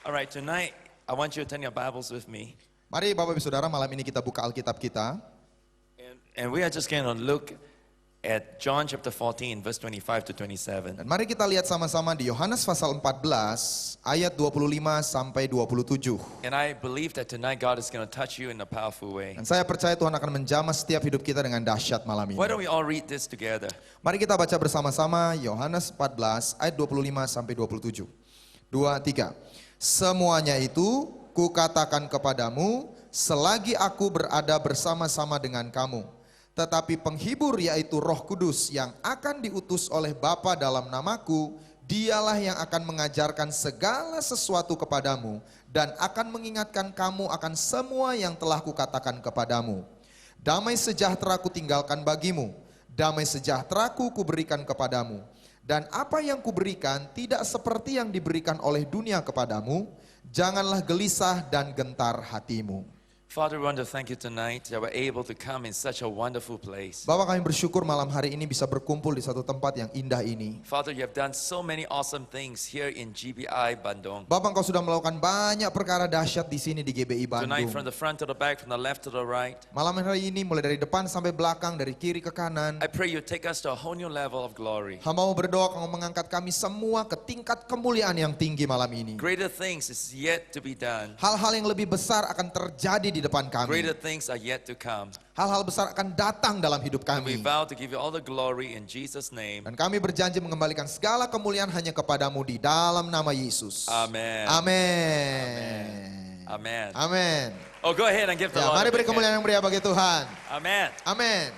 Alright, tonight I want you to turn your Bibles with me. Mari Bapak Ibu Saudara, malam ini kita buka Alkitab kita. And we are just going to look at John chapter 14, verse 25 to 27. Dan mari kita lihat sama-sama di Yohanes pasal 14 ayat 25 sampai 27. And I believe that tonight God is going to touch you in a powerful way. Dan saya percaya Tuhan akan menjamah setiap hidup kita dengan dahsyat malam ini. Why don't we all read this together? Mari kita baca bersama-sama Yohanes 14 ayat 25 sampai 27. 2, 3. Semuanya itu kukatakan kepadamu selagi aku berada bersama-sama dengan kamu. Tetapi penghibur yaitu Roh Kudus yang akan diutus oleh Bapa dalam namaku, dialah yang akan mengajarkan segala sesuatu kepadamu dan akan mengingatkan kamu akan semua yang telah kukatakan kepadamu. Damai sejahtera kutinggalkan bagimu, damai sejahtera kuberikan kepadamu. Dan apa yang kuberikan tidak seperti yang diberikan oleh dunia kepadamu. Janganlah gelisah dan gentar hatimu. Father, we want to thank you tonight that we're able to come in such a wonderful place. Bapak, kami bersyukur malam hari ini bisa berkumpul di satu tempat yang indah ini. Father, you have done so many awesome things here in GBI Bandung. Bapak, Engkau sudah melakukan banyak perkara dahsyat di sini di GBI Tonight, Bandung. from the front to the back, from the left to the right, Malam hari ini mulai dari depan sampai belakang, dari kiri ke kanan. I pray you take us to a whole new level of glory. Hamba mau berdoa Engkau mengangkat kami semua ke tingkat kemuliaan yang tinggi malam ini. Greater things is yet to be done. Hal-hal yang lebih besar akan terjadi di depan Greater kami. things are yet to come. Hal-hal besar akan datang dalam hidup And we kami. vow to give you all the glory in Jesus' name. Dan kami berjanji mengembalikan segala kemuliaan hanya kepadamu di dalam nama Yesus. Amen. Amin. Amen. Amin. Oh, go ahead and give the Ya, Lord mari a beri big hand. kemuliaan yang meriah bagi Tuhan. Amen. Amin.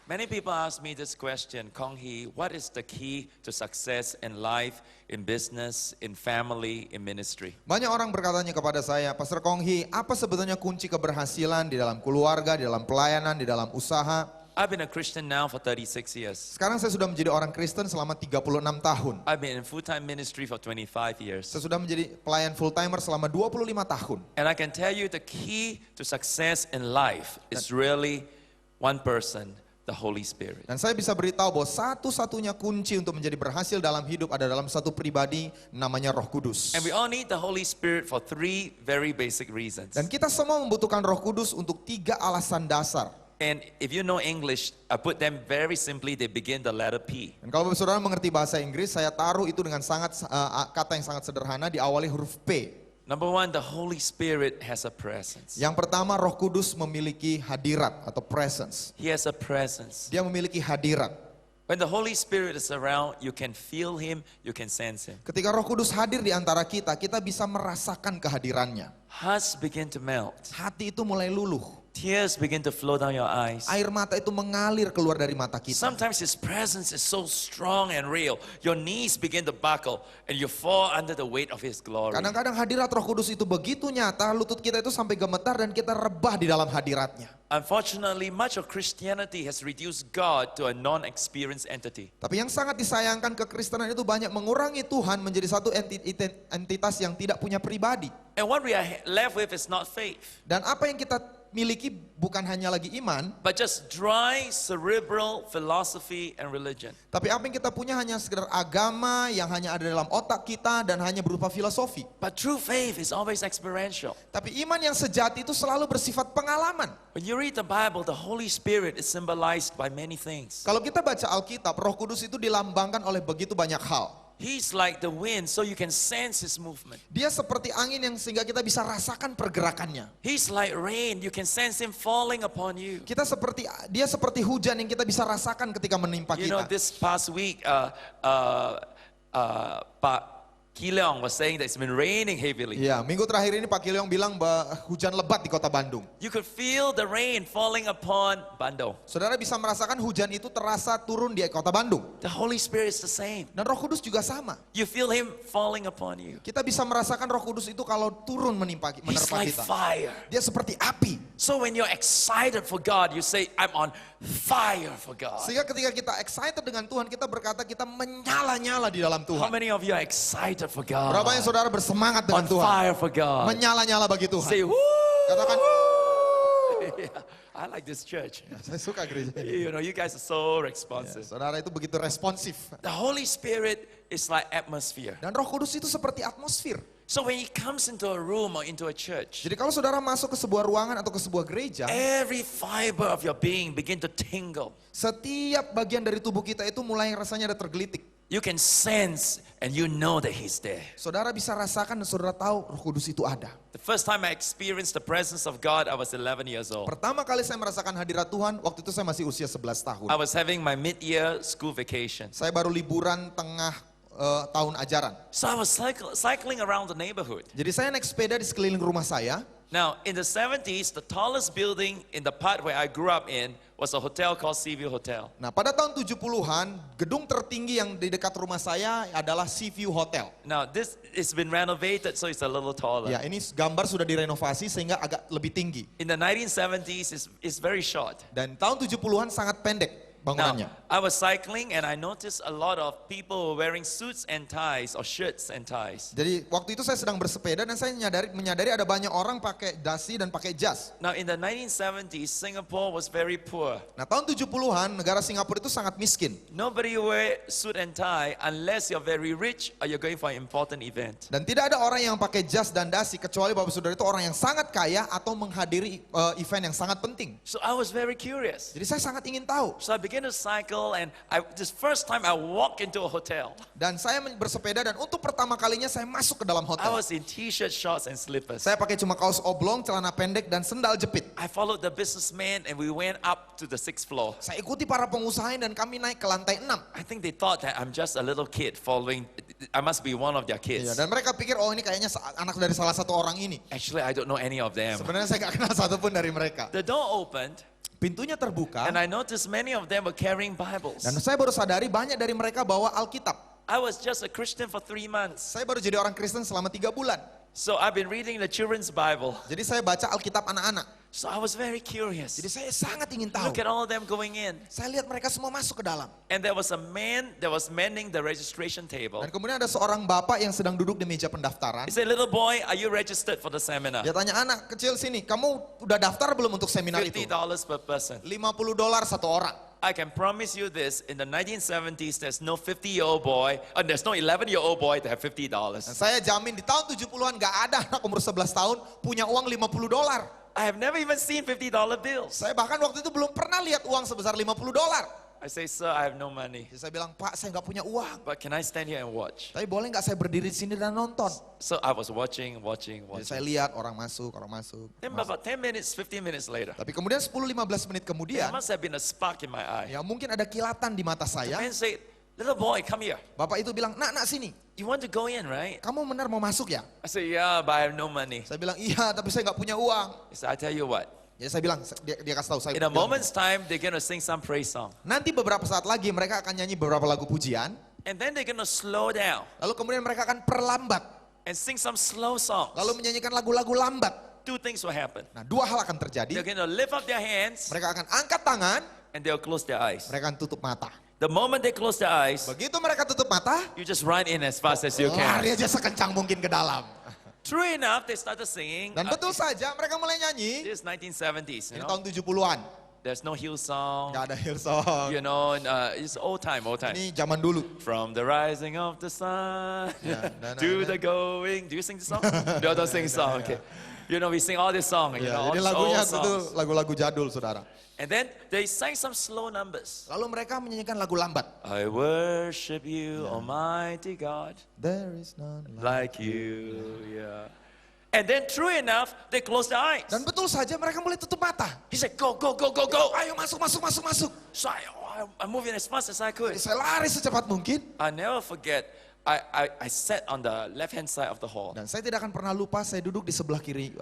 Many people ask me this question, Kong Hee, what is the key to success in life, in business, in family, in ministry? Banyak orang berkatanya kepada saya, Pastor Kong Hee, apa sebetulnya kunci keberhasilan di dalam keluarga, di dalam pelayanan, di dalam usaha? I've been a Christian now for 36 years. Sekarang saya sudah menjadi orang Kristen selama 36 tahun. I've been in full-time ministry for 25 years. Saya sudah menjadi pelayan full timer selama 25 tahun. And I can tell you the key to success in life is really one person, the Holy Spirit. Dan saya bisa beritahu bahwa satu-satunya kunci untuk menjadi berhasil dalam hidup ada dalam satu pribadi namanya Roh Kudus. And we all need the Holy Spirit for three very basic reasons. Dan kita semua membutuhkan Roh Kudus untuk 3 alasan dasar. And if you know English, I put them very simply, they begin the letter P. Dan kalau saudara mengerti bahasa Inggris, saya taruh itu dengan kata yang sangat sederhana diawali huruf P. Number one, the Holy Spirit has a presence. Yang pertama, Roh Kudus memiliki hadirat atau presence. He has a presence. Dia memiliki hadirat. When the Holy Spirit is around, you can feel Him, you can sense Him. Ketika Roh Kudus hadir di antara kita, kita bisa merasakan kehadirannya. Hearts begin to melt. Hati itu mulai luluh. Tears begin to flow down your eyes. Air mata itu mengalir keluar dari mata kita. Sometimes His presence is so strong and real. Your knees begin to buckle and you fall under the weight of His glory. Kadang-kadang hadirat Roh Kudus itu begitu nyata, lutut kita itu sampai gemetar dan kita rebah di dalam hadiratnya. Unfortunately, much of Christianity has reduced God to a non-experienced entity. Tapi yang sangat disayangkan kekristenan itu banyak mengurangi Tuhan menjadi satu entitas yang tidak punya pribadi. And what we are left with is not faith, Dan apa yang kita miliki bukan hanya lagi iman, but just dry cerebral philosophy and religion. tapi apa yang kita punya hanya sekedar agama yang hanya ada dalam otak kita dan hanya berupa filosofi. But true faith is always experiential. Tapi iman yang sejati itu selalu bersifat pengalaman. When you read the Bible, the Holy Spirit is symbolized by many things. Kalau kita baca Alkitab, Roh Kudus itu dilambangkan oleh begitu banyak hal. He's like the wind, so you can sense His movement. Dia seperti angin yang sehingga kita bisa rasakan pergerakannya. He's like rain, you can sense Him falling upon you. Dia seperti hujan yang kita bisa rasakan ketika menimpa You know, kita. this past week, Pak Ki Leong was saying that it's been raining heavily. Iya, minggu terakhir ini Pak Kileong bilang bahwa hujan lebat di kota Bandung. You could feel the rain falling upon Bandung. Saudara bisa merasakan hujan itu terasa turun di kota Bandung. The Holy Spirit is the same. Dan Roh Kudus juga sama. You feel Him falling upon you. Kita bisa merasakan Roh Kudus itu kalau turun He's menerpa like kita. fire. Dia seperti api. So when you're excited for God, you say, I'm on fire for God. Sehingga ketika kita excited dengan Tuhan, kita berkata kita menyala-nyala di dalam How Tuhan. many of you are excited for God? Berapa yang saudara bersemangat On dengan Tuhan? fire for God. Menyala-nyala bagi Tuhan. Say, woo! Katakan, Yeah, I like this church. saya suka gereja ini. You know, you guys are so responsive. Saudara itu begitu responsif. The Holy Spirit is like atmosphere. Dan Roh Kudus itu seperti atmosfer. So when he comes into a room or into a church, Jadi kalau saudara masuk ke sebuah ruangan atau ke sebuah gereja, every fiber of your being begin to tingle. setiap bagian dari tubuh kita itu mulai rasanya ada tergelitik. You can sense and you know that he's there. Saudara bisa rasakan dan saudara tahu Roh Kudus itu ada. The first time I experienced the presence of God, I was 11 years old. Pertama kali saya merasakan hadirat Tuhan, waktu itu saya masih usia 11 tahun. I was having my mid-year school vacation. Saya baru liburan tengah tahun ajaran. So I was cycling around the neighborhood. Jadi saya naik sepeda di sekeliling rumah saya. Now, in the 70s, the tallest building in the part where I grew up in was a hotel called Seaview Hotel. Nah pada tahun 70-an, gedung tertinggi yang di dekat rumah saya adalah Seaview Hotel. Now, this has been renovated, so it's a little taller. Ya ini gambar sudah direnovasi sehingga agak lebih tinggi. In the 1970s, it's very short. Dan tahun 70-an sangat pendek bangunannya. Now, I was cycling and I noticed a lot of people were wearing suits and ties or shirts and ties. Jadi waktu itu saya sedang bersepeda dan saya menyadari ada banyak orang pakai dasi dan pakai jas. Now, in the 1970s, Singapore was very poor. Nah tahun 70-an negara Singapura itu sangat miskin. Nobody wear suit and tie unless you're very rich or you're going for an important event. Dan tidak ada orang yang pakai jas dan dasi kecuali Bapak Saudara itu orang yang sangat kaya atau menghadiri event yang sangat penting. So I was very curious. Jadi saya sangat ingin tahu. So I began to cycle and this first time I walked into a hotel. Dan saya bersepeda dan untuk pertama kalinya saya masuk ke dalam I hotel. was in t-shirt, shorts and slippers. Saya pakai cuma kaos oblong, celana pendek dan sendal jepit. I followed the businessman and we went up to the 6th floor. Saya ikuti para pengusaha dan kami naik ke lantai 6. I think they thought that I'm just a little kid following, I must be one of their Iya, kids. dan mereka pikir oh ini kayaknya anak dari salah satu orang ini. Actually, I don't know any of them. Sebenarnya saya gak kenal satupun dari mereka. The door opened Pintunya terbuka and I noticed many of them were carrying Bibles. dan saya baru sadari banyak dari mereka bawa Alkitab. I was just a Christian for 3 months. Saya baru jadi orang Kristen selama 3 bulan. So I've been reading the children's Bible. Jadi saya baca Alkitab anak-anak. So I was very curious. Jadi saya sangat ingin tahu. Look at all of them going in. Saya lihat mereka semua masuk ke dalam. And there was a man that was mending the registration table. Dan kemudian ada seorang bapak yang sedang duduk di meja pendaftaran. He said, little boy, are you registered for the seminar? Dia tanya, anak kecil sini, kamu udah daftar belum untuk seminar itu? $50 per person. $50 satu orang. I can promise you this, in the 1970s, there's no 50-year-old boy, there's no 11-year-old boy to have $50. Dan saya jamin di tahun 70-an gak ada anak umur 11 tahun punya uang $50. I have never even seen $50 bills. Saya bahkan waktu itu belum pernah lihat uang sebesar $50. I say, sir, I have no money. Jadi saya bilang, Pak saya gak punya uang. But can I stand here and watch? Tapi boleh gak saya berdiri di sini dan nonton? So I was watching. Jadi saya lihat orang masuk. Then about 10 minutes, 15 minutes later, Tapi kemudian 10-15 menit there kemudian, must have been a spark in my eye. ya mungkin ada kilatan di mata The saya. man said, little boy, come here. Bapak itu bilang, nak sini. You want to go in, right? Kamu benar mau masuk ya? I said, yeah, but I have no money. Saya bilang, iya tapi saya gak punya uang. He said, I tell you what, Jadi saya bilang, dia kasih tahu saya. in a bilang, moment's time, they're going to sing some praise song. nanti beberapa saat lagi mereka akan nyanyi beberapa lagu pujian. And then they're going to slow down Lalu kemudian mereka akan perlambat. and sing some slow songs. Lalu menyanyikan lagu-lagu lambat. Two things will happen. Nah 2 hal akan They're terjadi. going to lift up their hands Mereka akan angkat tangan, and they'll close their eyes. mereka akan tutup mata. The moment they close their eyes, Begitu mereka tutup mata, you just run in as fast as you can. lari aja sekencang mungkin ke dalam. True enough, they started singing. Dan betul saja mereka mulai nyanyi. This is 1970s, you Ini know. tahun 70-an. There's no Hillsong, Gak ada Hillsong. you know. It's old time. Ini zaman dulu. From the rising of the sun Yeah, nah, to nah. the going. Do you sing the song? No, don't sing the song. Okay. You know, we sing all this song. You Ya, know, all jadi these lagunya old itu songs. lagu-lagu jadul saudara. And then they sang some slow numbers. Lalu mereka menyanyikan lagu lambat. I worship you, Almighty God, There is none like like you. Yeah. And then, true enough, they closed their eyes. Dan betul saja mereka mulai tutup mata. He said, go, go, go, go, go. Ayo masuk. So I'm moving as fast as I could. Jadi saya lari secepat mungkin. I never forget, I sat on the left-hand side of the hall. Dan saya tidak akan pernah lupa saya duduk di sebelah kiri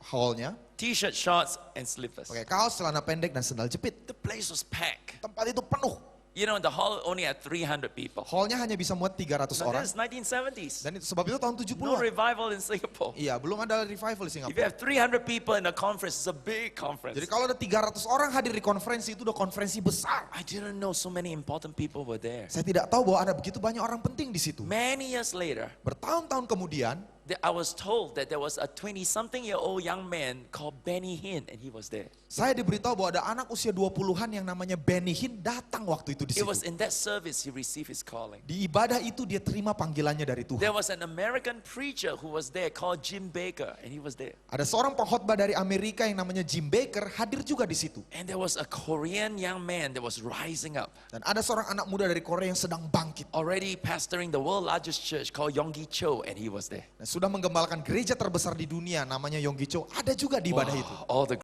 hallnya. T-shirt, shorts, and slippers. Pakai kaos, celana pendek dan sendal jepit. The place was packed. Tempat itu penuh. You know, the hall only had 300 people. Hallnya hanya bisa muat 300 Now, orang. this is 1970s. Dan itu, sebab itu tahun No 70-an. revival in Singapore. Iya, belum ada revival di If you Singapura. have 300 people in a conference, it's a big conference. Jadi kalau ada 300 orang hadir di konferensi itu udah konferensi besar. I didn't know so many important people were there. Saya tidak tahu bahwa ada begitu banyak orang penting di situ. Many years later, Bertahun-tahun kemudian, I was told that there was a 20-something-year-old young man called Benny Hinn, and he was there. Saya diberitahu bahwa ada anak usia 20-an yang namanya Benny Hinn datang waktu itu di It was situ. in that service he received his calling. Di ibadah itu dia terima panggilannya dari Tuhan. There was an American preacher who was there called Jim Baker, and he was there. Ada seorang pengkhotbah dari Amerika yang namanya Jim Baker hadir juga di situ. And there was a Korean young man that was rising up, Dan ada seorang anak muda dari Korea yang sedang bangkit. already pastoring the world largest church called Yonggi Cho, and he was there. Dan sudah menggembalakan gereja terbesar di dunia namanya Yonggi Cho, ada juga di ibadah itu. All the